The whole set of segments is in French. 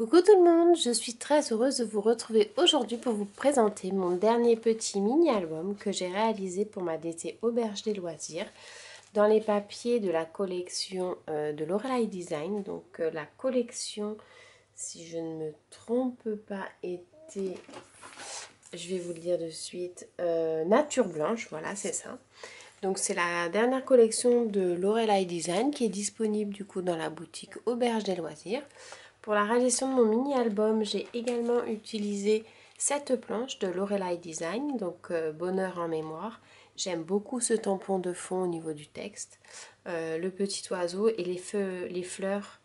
Coucou tout le monde, je suis très heureuse de vous retrouver aujourd'hui pour vous présenter mon dernier petit mini-album que j'ai réalisé pour ma DT Auberge des Loisirs dans les papiers de la collection de Lorelei Design. Donc la collection, si je ne me trompe pas, était, je vais vous le dire de suite, Nature Blanche, voilà c'est ça. Donc c'est la dernière collection de Lorelei Design qui est disponible du coup dans la boutique Auberge des Loisirs. Pour la réalisation de mon mini-album, j'ai également utilisé cette planche de Lorelei Design, donc Bonheur en mémoire. J'aime beaucoup ce tampon de fond au niveau du texte, le petit oiseau et les fleurs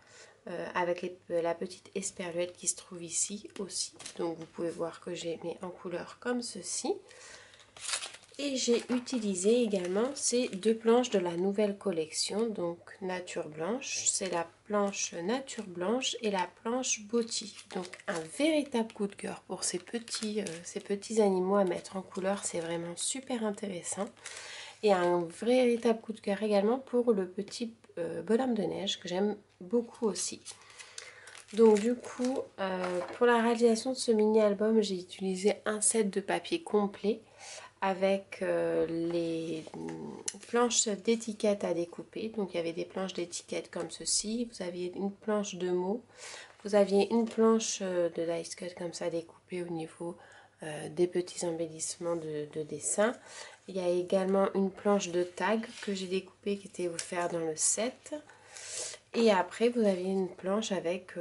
avec la petite esperluette qui se trouve ici aussi. Donc vous pouvez voir que j'ai mis en couleur comme ceci. Et j'ai utilisé également ces deux planches de la nouvelle collection, donc Nature Blanche, c'est la planche Nature Blanche et la planche Botti. Donc un véritable coup de cœur pour ces petits animaux à mettre en couleur, c'est vraiment super intéressant. Et un véritable coup de cœur également pour le petit bonhomme de neige que j'aime beaucoup aussi. Donc du coup, pour la réalisation de ce mini-album, j'ai utilisé un set de papier complet avec les planches d'étiquettes à découper. Donc il y avait des planches d'étiquettes comme ceci, vous aviez une planche de mots, vous aviez une planche de dice cut comme ça découpée au niveau des petits embellissements de dessin. Il y a également une planche de tag que j'ai découpée qui était offerte dans le set. Et après vous aviez une planche avec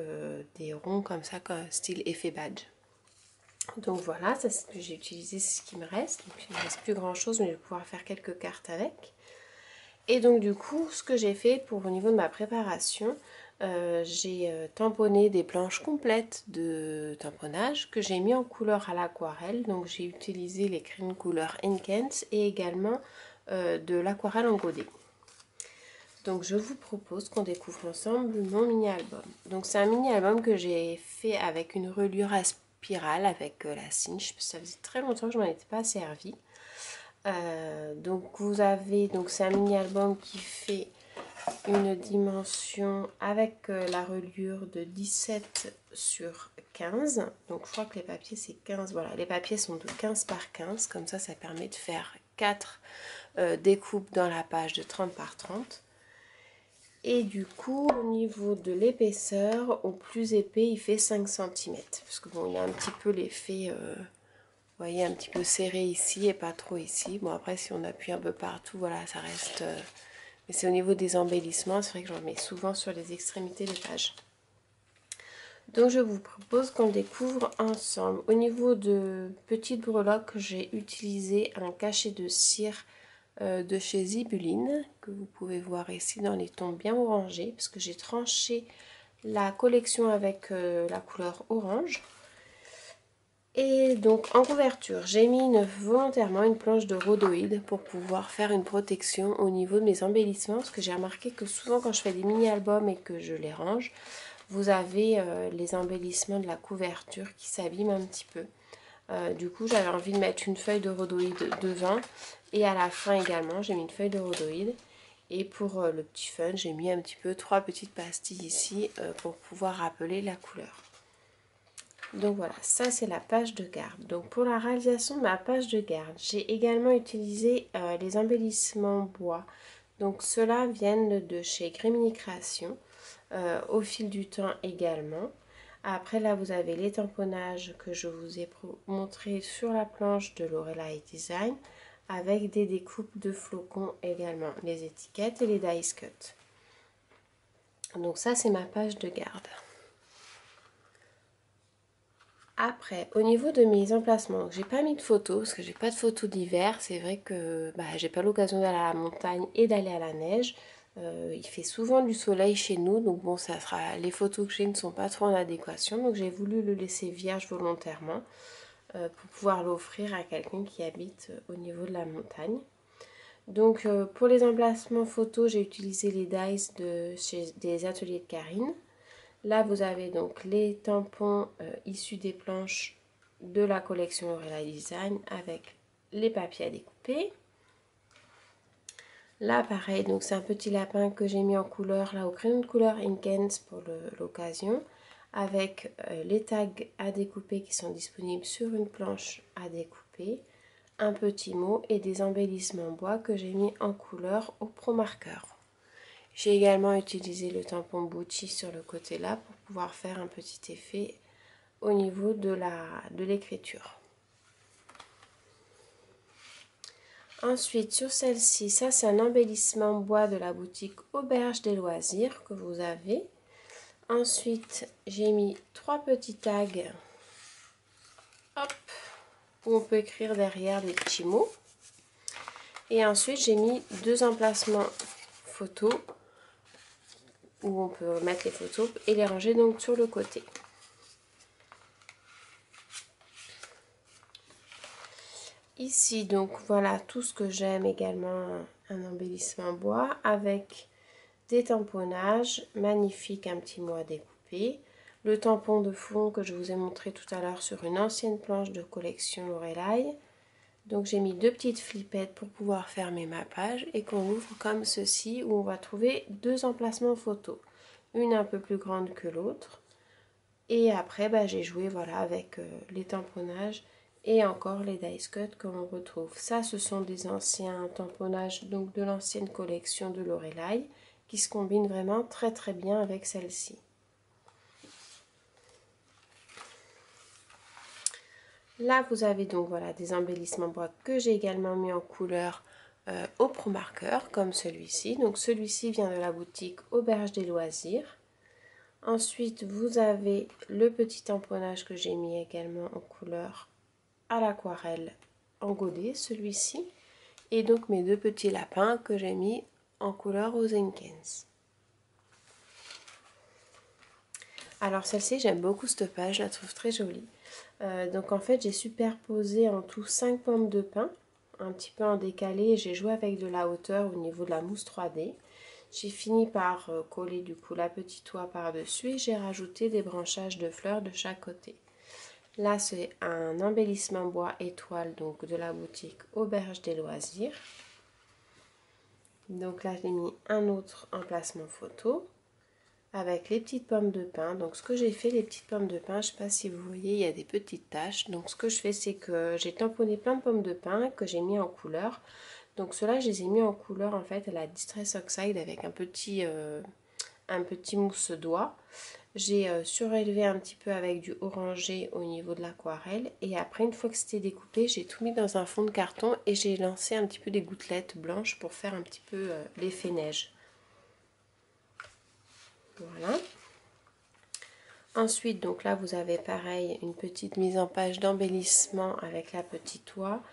des ronds comme ça, style effet badge. Donc voilà, ça c'est ce que j'ai utilisé, c'est ce qui me reste. Donc il ne me reste plus grand chose, mais je vais pouvoir faire quelques cartes avec. Et donc du coup, ce que j'ai fait pour au niveau de ma préparation, j'ai tamponné des planches complètes de tamponnage que j'ai mis en couleur à l'aquarelle. Donc j'ai utilisé les crayons couleur Inkens et également de l'aquarelle en godet. Donc je vous propose qu'on découvre ensemble mon mini-album. Donc c'est un mini-album que j'ai fait avec une reliure à spirale avec la cinch. Ça faisait très longtemps que je m'en étais pas servi. Donc vous avez, donc c'est un mini-album qui fait une dimension avec la reliure de 17 sur 15. Donc je crois que les papiers c'est 15. Voilà, les papiers sont de 15 par 15. Comme ça permet de faire 4 découpes dans la page de 30 par 30. Et du coup, au niveau de l'épaisseur, au plus épais, il fait 5 cm. Parce que bon, il y a un petit peu l'effet, vous voyez, un petit peu serré ici et pas trop ici. Bon, après, si on appuie un peu partout, voilà, ça reste... mais c'est au niveau des embellissements, c'est vrai que j'en mets souvent sur les extrémités des pages. Donc, je vous propose qu'on découvre ensemble. Au niveau de petites breloques, j'ai utilisé un cachet de cire de chez Zibuline que vous pouvez voir ici dans les tons bien orangés parce que j'ai tranché la collection avec la couleur orange. Et donc en couverture j'ai mis volontairement une planche de rhodoïde pour pouvoir faire une protection au niveau de mes embellissements, parce que j'ai remarqué que souvent quand je fais des mini albums et que je les range, vous avez les embellissements de la couverture qui s'abîment un petit peu. Du coup j'avais envie de mettre une feuille de rhodoïde devant et à la fin également j'ai mis une feuille de rhodoïde. Et pour le petit fun j'ai mis un petit peu 3 petites pastilles ici pour pouvoir rappeler la couleur. Donc voilà, ça c'est la page de garde. Donc pour la réalisation de ma page de garde, j'ai également utilisé les embellissements bois. Donc ceux-là viennent de chez Grimini Création, au fil du temps également. Après là vous avez les tamponnages que je vous ai montré sur la planche de Lorelei Design avec des découpes de flocons également, les étiquettes et les dice cut. Donc ça c'est ma page de garde. Après, au niveau de mes emplacements, j'ai pas mis de photos parce que j'ai pas de photos d'hiver. C'est vrai que j'ai pas l'occasion d'aller à la montagne et d'aller à la neige. Il fait souvent du soleil chez nous, donc bon, ça sera, les photos que j'ai ne sont pas trop en adéquation. Donc j'ai voulu le laisser vierge volontairement pour pouvoir l'offrir à quelqu'un qui habite au niveau de la montagne. Donc pour les emplacements photos, j'ai utilisé les dies des ateliers de Karine. Là, vous avez donc les tampons issus des planches de la collection Lorelei Design avec les papiers à découper. Là, pareil, donc c'est un petit lapin que j'ai mis en couleur, là au crayon de couleur Inkens pour l'occasion, avec les tags à découper qui sont disponibles sur une planche à découper, un petit mot et des embellissements en bois que j'ai mis en couleur au Pro Marker. J'ai également utilisé le tampon Bucci sur le côté là pour pouvoir faire un petit effet au niveau de l'écriture. Ensuite, sur celle-ci, ça c'est un embellissement bois de la boutique Auberge des Loisirs que vous avez. Ensuite, j'ai mis 3 petits tags, hop, où on peut écrire derrière des petits mots. Et ensuite, j'ai mis 2 emplacements photos où on peut mettre les photos et les ranger donc sur le côté. Ici, donc voilà tout ce que j'aime également, un embellissement bois avec des tamponnages magnifiques, un petit mot à découper, le tampon de fond que je vous ai montré tout à l'heure sur une ancienne planche de collection Lorelai. Donc j'ai mis 2 petites flippettes pour pouvoir fermer ma page et qu'on ouvre comme ceci où on va trouver 2 emplacements photos, une un peu plus grande que l'autre. Et après j'ai joué voilà avec les tamponnages et encore les dice cut que l'on retrouve. Ça, ce sont des anciens tamponnages donc de l'ancienne collection de Lorelai qui se combinent vraiment très très bien avec celle-ci. Là, vous avez donc voilà des embellissements bois que j'ai également mis en couleur au Pro Marker comme celui-ci. Donc celui-ci vient de la boutique Auberge des Loisirs. Ensuite, vous avez le petit tamponnage que j'ai mis également en couleur à l'aquarelle en godet, celui-ci, et donc mes 2 petits lapins que j'ai mis en couleur aux Inkens. Alors celle-ci, j'aime beaucoup cette page, je la trouve très jolie. Donc en fait, j'ai superposé en tout 5 pommes de pin, un petit peu en décalé, j'ai joué avec de la hauteur au niveau de la mousse 3D. J'ai fini par coller du coup la petite toile par-dessus et j'ai rajouté des branchages de fleurs de chaque côté. Là, c'est un embellissement bois étoile donc de la boutique Auberge des Loisirs. Donc là, j'ai mis un autre emplacement photo avec les petites pommes de pin. Donc ce que j'ai fait, les petites pommes de pin, je ne sais pas si vous voyez, il y a des petites taches. Donc ce que je fais, c'est que j'ai tamponné plein de pommes de pin que j'ai mis en couleur. Donc ceux-là, je les ai mis en couleur en fait à la Distress Oxide avec un petit mousse doigt. J'ai surélevé un petit peu avec du orangé au niveau de l'aquarelle et après une fois que c'était découpé, j'ai tout mis dans un fond de carton et j'ai lancé un petit peu des gouttelettes blanches pour faire un petit peu l'effet neige. Voilà. Ensuite, donc là vous avez pareil une petite mise en page d'embellissement avec la petite oie,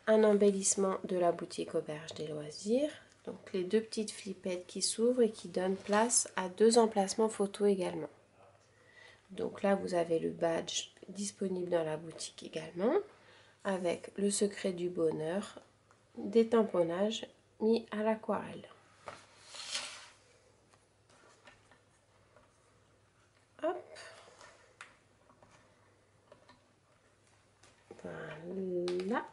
un embellissement de la boutique Auberge des Loisirs. Donc les 2 petites flippettes qui s'ouvrent et qui donnent place à 2 emplacements photos également. Donc là, vous avez le badge disponible dans la boutique également, avec le secret du bonheur, des tamponnages mis à l'aquarelle. Hop. Voilà.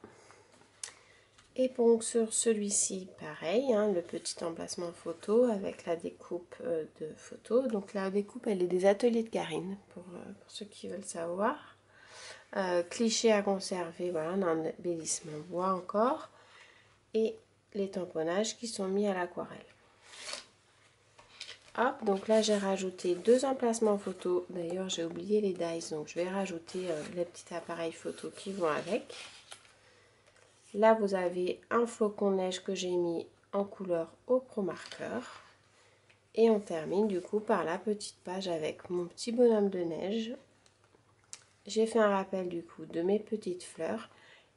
Et donc sur celui-ci, pareil, hein, le petit emplacement photo avec la découpe de photos. Donc la découpe, elle est des ateliers de Karine, pour ceux qui veulent savoir. Cliché à conserver, voilà, un embellissement bois encore. Et les tamponnages qui sont mis à l'aquarelle. Hop, donc là j'ai rajouté 2 emplacements photo. D'ailleurs j'ai oublié les dies, donc je vais rajouter les petits appareils photo qui vont avec. Là vous avez un flocon de neige que j'ai mis en couleur au Pro Marker. Et on termine du coup par la petite page avec mon petit bonhomme de neige. J'ai fait un rappel du coup de mes petites fleurs.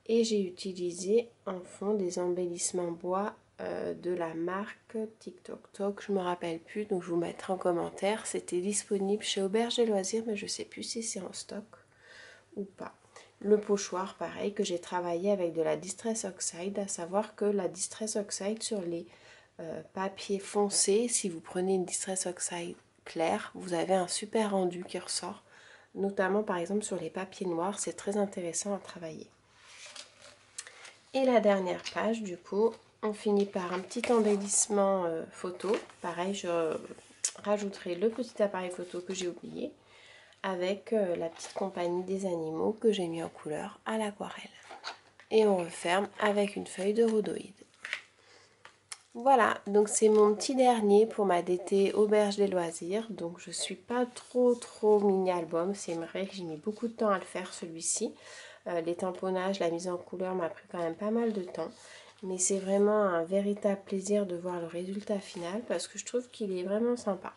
Et j'ai utilisé en fond des embellissements bois de la marque TikTok Tok, je me rappelle plus, donc je vous mettrai en commentaire. C'était disponible chez Auberge des Loisirs, mais je sais plus si c'est en stock ou pas. Le pochoir, pareil, que j'ai travaillé avec de la Distress Oxide, à savoir que la Distress Oxide sur les papiers foncés, si vous prenez une Distress Oxide claire, vous avez un super rendu qui ressort, notamment par exemple sur les papiers noirs, c'est très intéressant à travailler. Et la dernière page, du coup, on finit par un petit embellissement photo. Pareil, je rajouterai le petit appareil photo que j'ai oublié. avec la petite compagnie des animaux que j'ai mis en couleur à l'aquarelle. Et on referme avec une feuille de rhodoïde. Voilà, donc c'est mon petit dernier pour ma DT Auberge des Loisirs. Donc je suis pas trop mini album, c'est vrai que j'ai mis beaucoup de temps à le faire celui-ci. Les tamponnages, la mise en couleur m'a pris quand même pas mal de temps. Mais c'est vraiment un véritable plaisir de voir le résultat final parce que je trouve qu'il est vraiment sympa.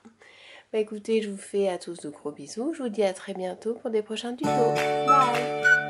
Bah écoutez, je vous fais à tous de gros bisous. Je vous dis à très bientôt pour des prochains tutos. Bye!